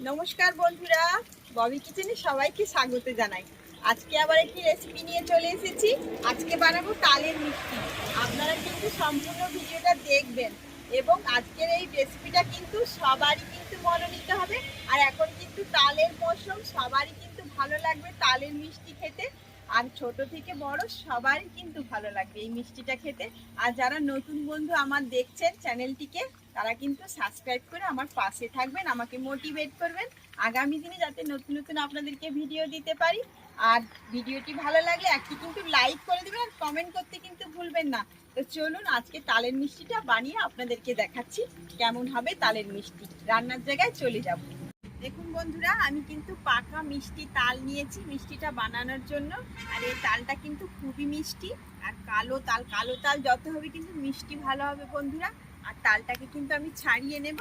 নমস্কার বন্ধুরা, ববি কিচেনে সবাইকে স্বাগত জানাই। আজকে আবার একটি রেসিপি নিয়ে চলে এসেছি। আজকে বানাবো তালের মিষ্টি। আপনারা কিন্তু সম্পূর্ণ ভিডিওটা দেখবেন এবং আজকের এই রেসিপিটা কিন্তু সবারই কিন্তু মনোনীত হবে। আর এখন কিন্তু তালের মৌসুম, সবারই কিন্তু ভালো লাগবে তালের মিষ্টি খেতে। আর ছোট থেকে বড় সবারই কিন্তু ভালো লাগবে এই মিষ্টিটা খেতে। আর যারা নতুন বন্ধু আমার দেখছেন চ্যানেলটিকে, তারা কিন্তু সাবস্ক্রাইব করে আমার পাশে থাকবেন, আমাকে মোটিভেট করবেন আগামী দিনে যাতে নতুন নতুন আপনাদেরকে ভিডিও দিতে পারি। আর ভিডিওটি ভালো লাগলে একটি কিন্তু লাইক করে দেবেন আর কমেন্ট করতে কিন্তু ভুলবেন না। তো চলুন আজকে তালের মিষ্টিটা বানিয়ে আপনাদেরকে দেখাচ্ছি কেমন হবে তালের মিষ্টি। রান্নার জায়গায় চলে যাব। দেখুন বন্ধুরা, আমি কিন্তু পাকা মিষ্টি তাল নিয়েছি মিষ্টিটা বানানোর জন্য। আর এই তালটা কিন্তু খুবই মিষ্টি। আর কালো তাল যত হবে কিন্তু মিষ্টি ভালো হবে বন্ধুরা। আর তালটাকে কিন্তু আমি ছাড়িয়ে নেব।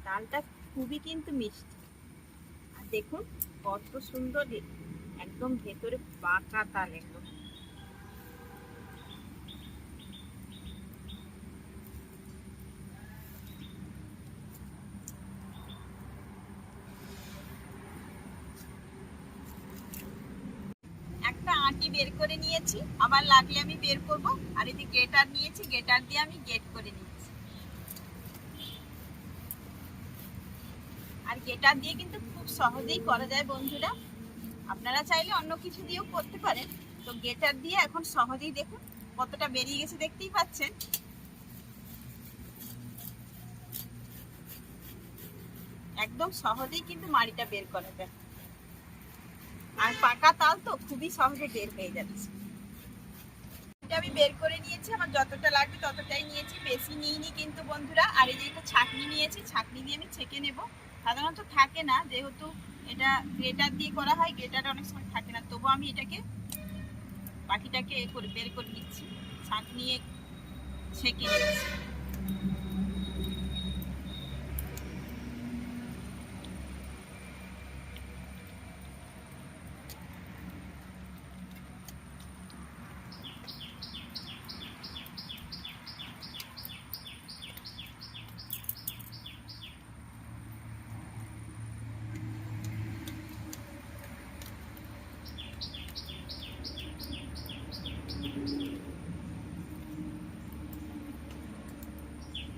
তালটা খুবই কিন্তু মিষ্টি। আর দেখুন কত সুন্দর, একদম ভেতরে পাকা তাল একদম। একটা আটি বের করে নিয়েছি, আবার লাগলে আমি বের করব। আর এই যে গ্রেটার নিয়েছি, গ্রেটার দিয়ে আমি গ্রেট করে নিয়েছি। আর গ্রেটার দিয়ে কিন্তু খুব সহজেই করা যায় বন্ধুরা। আপনারা চাইলে অন্য কিছু দিয়েও করতে পারেন। তো গ্রেটার দিয়ে এখন সহজেই দেখুন কতটা বেরিয়ে গেছে, দেখতেই পাচ্ছেন। একদম সহজেই কিন্তু মাড়িটা বের করা যায়। আর পাকা তাল তো খুবই সহজে বের হয়ে যাচ্ছে। এটা আমি বের করে নিয়েছি, আমার যতটা লাগবে ততটাই নিয়েছি, বেশি নিইনি কিন্তু বন্ধুরা। আর এই যে একটা ছাঁকনি নিয়েছি, ছাঁকনি দিয়ে আমি ছেঁকে নেব। সাধারণত থাকে না, যেহেতু এটা গ্রেটার দিয়ে করা হয়, গ্রেটারে অনেক সময় থাকে না, তবু আমি এটাকে বাকিটাকে করে বের করে নিচ্ছি, ছাঁকনি ছেঁকে নিচ্ছি।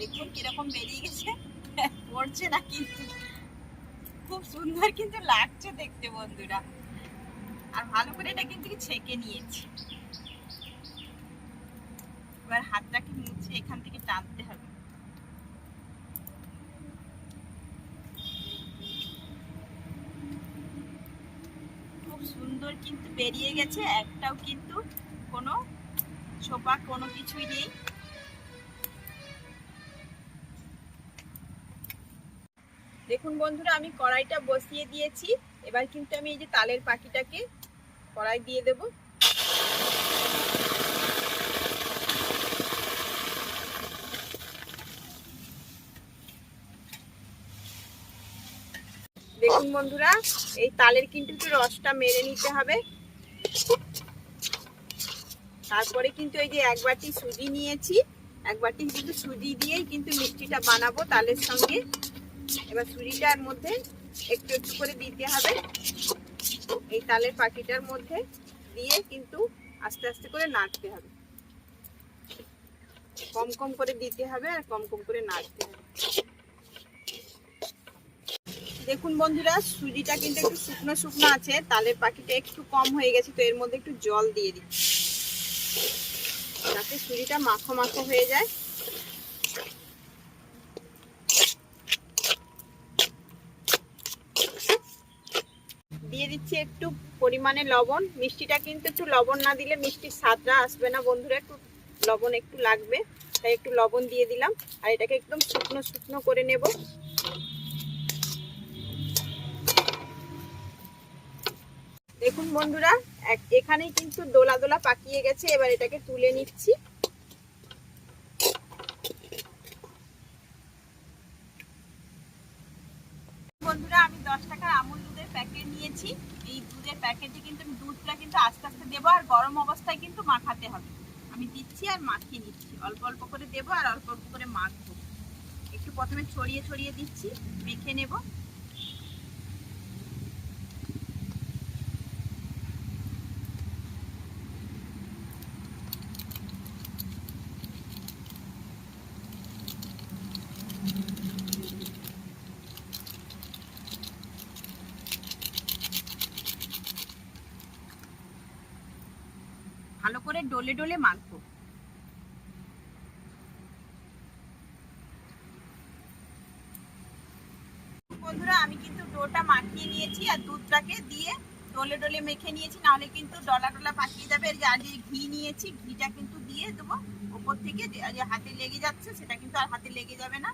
দেখুন কিরকম বেরিয়ে গেছে, পড়ছে না কিন্তু খুব সুন্দর কিন্তু লাগছে দেখতে বন্ধুরা। আর ভালো করে এটা কিন্তু ছেঁকে নিয়েছি। এবার হাতটাকে মুছে এখান থেকে টানতে হবে। খুব সুন্দর কিন্তু বেরিয়ে গেছে, একটাও কিন্তু কোনো ছোপা কোনো কিছুই নেই। দেখুন বন্ধুরা, আমি কড়াইটা বসিয়ে দিয়েছি। এবার কিন্তু আমি এই যে তালের পাখিটাকে কড়াই দিয়ে দেব। দেখুন বন্ধুরা, এই তালের কিন্তু একটু রসটা মেরে নিতে হবে। তারপরে কিন্তু এই যে এক বাটি সুজি নিয়েছি, এক বাটি কিন্তু সুজি দিয়েই কিন্তু মিষ্টিটা বানাবো তালের সঙ্গে। এবার সুজিটার মধ্যে একটু একটু করে দিতে হবে, এই তালের পাখিটার মধ্যে দিয়ে কিন্তু আস্তে আস্তে করে নাড়তে হবে। কম কম করে দিতে হবে আর কম কম করে নাড়তে হবে। দেখুন বন্ধুরা, সুজিটা কিন্তু একটু শুকনো শুকনো আছে, তালের পাখিটা একটু কম হয়ে গেছে, তো এর মধ্যে একটু জল দিয়ে দিচ্ছি যাতে সুজিটা মাখো মাখো হয়ে যায়। দিয়ে দিচ্ছি একটু পরিমাণে লবণ। মিষ্টিটা কিন্তু একটু লবণ না দিলে মিষ্টির স্বাদটা আসবে না বন্ধুরা, একটু লবণ একটু লাগবে, তাই একটু লবণ দিয়ে দিলাম। আর এটাকে একদম শুকনো শুকনো করে নেব। দেখুন বন্ধুরা, এখানেই কিন্তু দোলা দোলা পাকিয়ে গেছে। এবার এটাকে তুলে নিচ্ছি। বন্ধুরা, আমি 10 টাকার আমুল দুধের প্যাকেট নিয়েছি। এই দুধের প্যাকেট প্যাকেটে কিন্তু দুধটা কিন্তু আস্তে আস্তে দেবো, আর গরম অবস্থায় কিন্তু মাখাতে হবে। আমি দিচ্ছি আর মাখিয়ে নিচ্ছি, অল্প অল্প করে দেবো আর অল্প অল্প করে মাখবো। একটু প্রথমে ছড়িয়ে ছড়িয়ে দিচ্ছি, মেখে নেব। ভালো করে ডলে ডলে মাখবো। বন্ধুরা আমি কিন্তু ডোটা মাখিয়ে নিয়েছি আর দুধটাকে দিয়ে ডলে ডলে মেখে নিয়েছি, নাহলে কিন্তু ডলা ডলা পাকিয়ে যাবে। আর যে ঘি নিয়েছি, ঘিটা কিন্তু দিয়ে দেবো ওপর থেকে, যে হাতে লেগে যাচ্ছে সেটা কিন্তু আর হাতে লেগে যাবে না।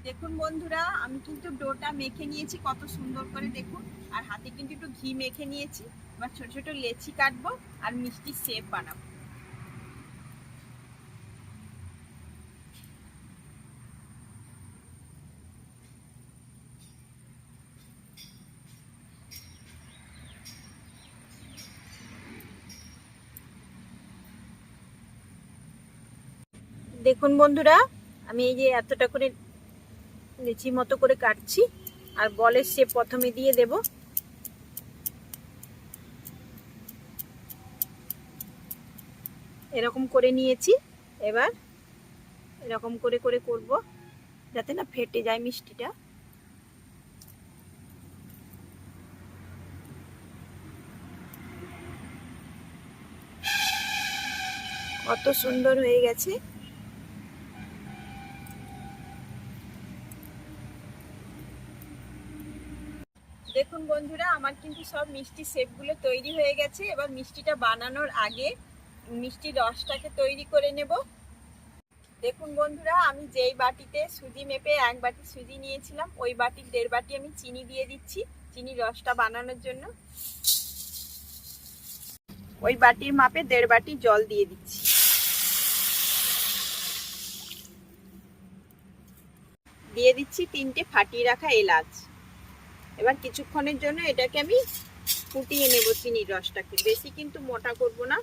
দেখুন বন্ধুরা, আমি কিন্তু ডোটা মেখে নিয়েছি কত সুন্দর করে, দেখুন। আর হাতে কিন্তু একটু ঘি মেখে নিয়েছি। এবার ছোট ছোট লেচি কাটবো আর মিষ্টি শেপ বানাবো। দেখুন বন্ধুরা, আমি এই যে এতটা করে লেচি মতো করে কাটছি আর বলের শেপ প্রথমে দিয়ে দেব। এরকম করে নিয়েছি। এবার এরকম করে করে করব যাতে না ফেটে যায় মিষ্টিটা। কত সুন্দর হয়ে গেছে। দেখুন বন্ধুরা, আমার কিন্তু সব মিষ্টি শেপগুলো তৈরি হয়ে গেছে। এবার মিষ্টিটা বানানোর আগে মিষ্টির রসটাকে তৈরি করে নেব। দেখুন বন্ধুরা, আমি যেই বাটিতে সুজি মেপে 1 বাটি সুজি নিয়েছিলাম, ওই বাটির 1.5 বাটি আমি চিনি দিয়ে দিচ্ছি চিনির রসটা বানানোর জন্য। ওই বাটির মাপে 1.5 বাটি জল দিয়ে দিচ্ছি। দিয়ে দিচ্ছি 3টে ফাটিয়ে রাখা এলাচ। এবার কিছুক্ষণের জন্য এটাকে আমি ফুটিয়ে নেব চিনির রসটাকে, বেশি কিন্তু মোটা করব না।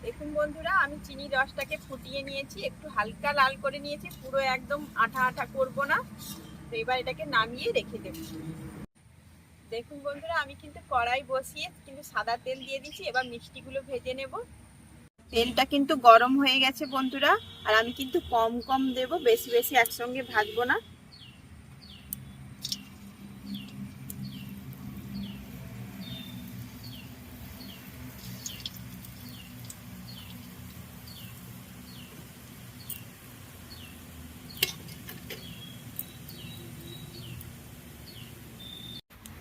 দেখুন বন্ধুরা, আমি চিনির রসটাকে ফুটিয়ে নিয়েছি, একটু হালকা লাল করে নিয়েছি, পুরো একদম আঠা আঠা করব না। তো এবার এটাকে নামিয়ে রেখে দেব। দেখুন বন্ধুরা, আমি কিন্তু কড়াই বসিয়ে কিন্তু সাদা তেল দিয়ে দিচ্ছি। এবার মিষ্টিগুলো ভেজে নেব। তেলটা কিন্তু গরম হয়ে গেছে বন্ধুরা, আর আমি কিন্তু কম কম দেব, বেশি বেশি একসঙ্গে ভাজবো না।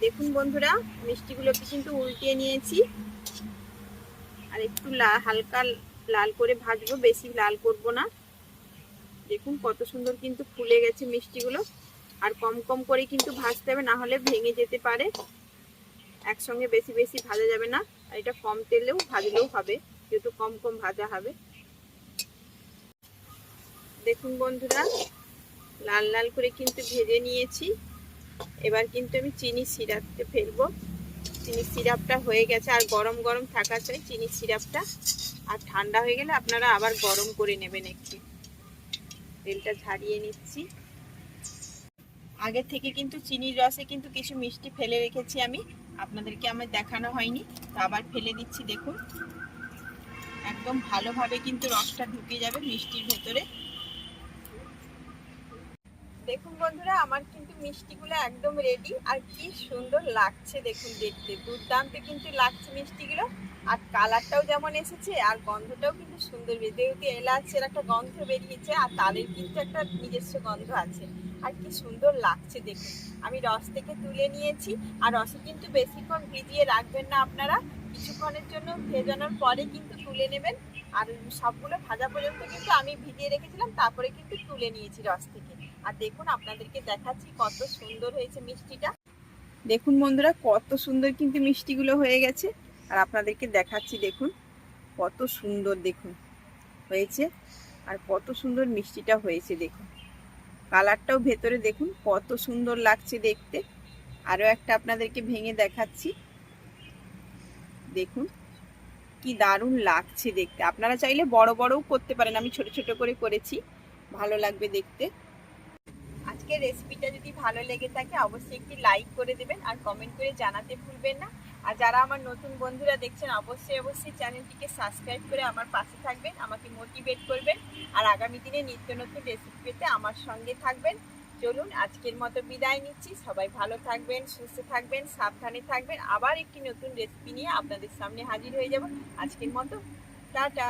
দেখুন বন্ধুরা, মিষ্টিগুলোকে কিন্তু উল্টিয়ে নিয়েছি, আর একটু হালকা লাল করে ভাজবো, বেশি লাল করব না। দেখুন কত সুন্দর কিন্তু ফুলে গেছে মিষ্টিগুলো। আর কম কম করে কিন্তু ভাজতে হবে, না হলে ভেঙে যেতে পারে। একসঙ্গে বেশি বেশি ভাজা যাবে না, আর এটা কম তেলেও ভাজলেও হবে, যেহেতু কম কম ভাজা হবে। দেখুন বন্ধুরা, লাল লাল করে কিন্তু ভেজে নিয়েছি। এবার কিন্তু আমি চিনি সিরাপটা ফেলবো। চিনি সিরাপটা হয়ে গেছে, আর গরম গরম থাকা চাই চিনি সিরাপটা। আর ঠান্ডা হয়ে গেলে আপনারা আবার গরম করে নেবেন একটু। তেলটা ঝারিয়ে নিচ্ছি। আগে থেকে কিন্তু চিনির রসে কিন্তু কিছু মিষ্টি ফেলে রেখেছি আমি, আপনাদেরকে আমার দেখানো হয়নি, তো আবার ফেলে দিচ্ছি। দেখুন একদম ভালোভাবে কিন্তু রসটা ঢুকে যাবে মিষ্টির ভেতরে। দেখুন বন্ধুরা, আমার কিন্তু মিষ্টিগুলো একদম রেডি, আর কি সুন্দর লাগছে দেখুন, দেখতে দুর্দান্ত কিন্তু লাগছে মিষ্টিগুলো। আর কালারটাও যেমন এসেছে, আর গন্ধটাও কিন্তু সুন্দর, যেহেতু এলাচের একটা গন্ধ বেরিয়েছে, আর তালের কিন্তু একটা নিজস্ব গন্ধ আছে। আর কি সুন্দর লাগছে দেখুন। আমি রস থেকে তুলে নিয়েছি, আর রসে কিন্তু বেশিক্ষণ ভিজিয়ে রাখবেন না আপনারা, কিছুক্ষণের জন্য ভেজানোর পরে কিন্তু তুলে নেবেন। আর সবগুলো ভাজা পর্যন্ত কিন্তু আমি ভিজিয়ে রেখেছিলাম, তারপরে কিন্তু তুলে নিয়েছি রস থেকে। আর দেখুন আপনাদেরকে দেখাচ্ছি কত সুন্দর হয়েছে মিষ্টিটা। দেখুন বন্ধুরা, কত সুন্দর কিন্তু মিষ্টিগুলো হয়ে গেছে, আর আপনাদেরকে দেখাচ্ছি দেখুন কত সুন্দর দেখুন হয়েছে। আর কত সুন্দর মিষ্টিটা হয়েছে দেখুন, কালারটাও ভেতরে দেখুন কত সুন্দর লাগছে দেখতে। আরও একটা আপনাদেরকে ভেঙে দেখাচ্ছি, দেখুন কি দারুণ লাগছে দেখতে। আপনারা চাইলে বড় বড়ও করতে পারেন, আমি ছোট ছোট করে করেছি, ভালো লাগবে দেখতে। আজকের রেসিপিটা যদি ভালো লেগে থাকে অবশ্যই একটি লাইক করে দেবেন আর কমেন্ট করে জানাতে ভুলবেন না। আর যারা আমার নতুন বন্ধুরা দেখছেন অবশ্যই অবশ্যই চ্যানেলটিকে সাবস্ক্রাইব করে আমার পাশে থাকবেন, আমাকে মোটিভেট করবেন আর আগামী দিনে নিত্য নতুন রেসিপি পেতে আমার সঙ্গে থাকবেন। চলুন আজকের মতো বিদায় নিচ্ছি, সবাই ভালো থাকবেন, সুস্থ থাকবেন, সাবধানে থাকবেন। আবার একটি নতুন রেসিপি নিয়ে আপনাদের সামনে হাজির হয়ে যাব। আজকের মতো টাটা।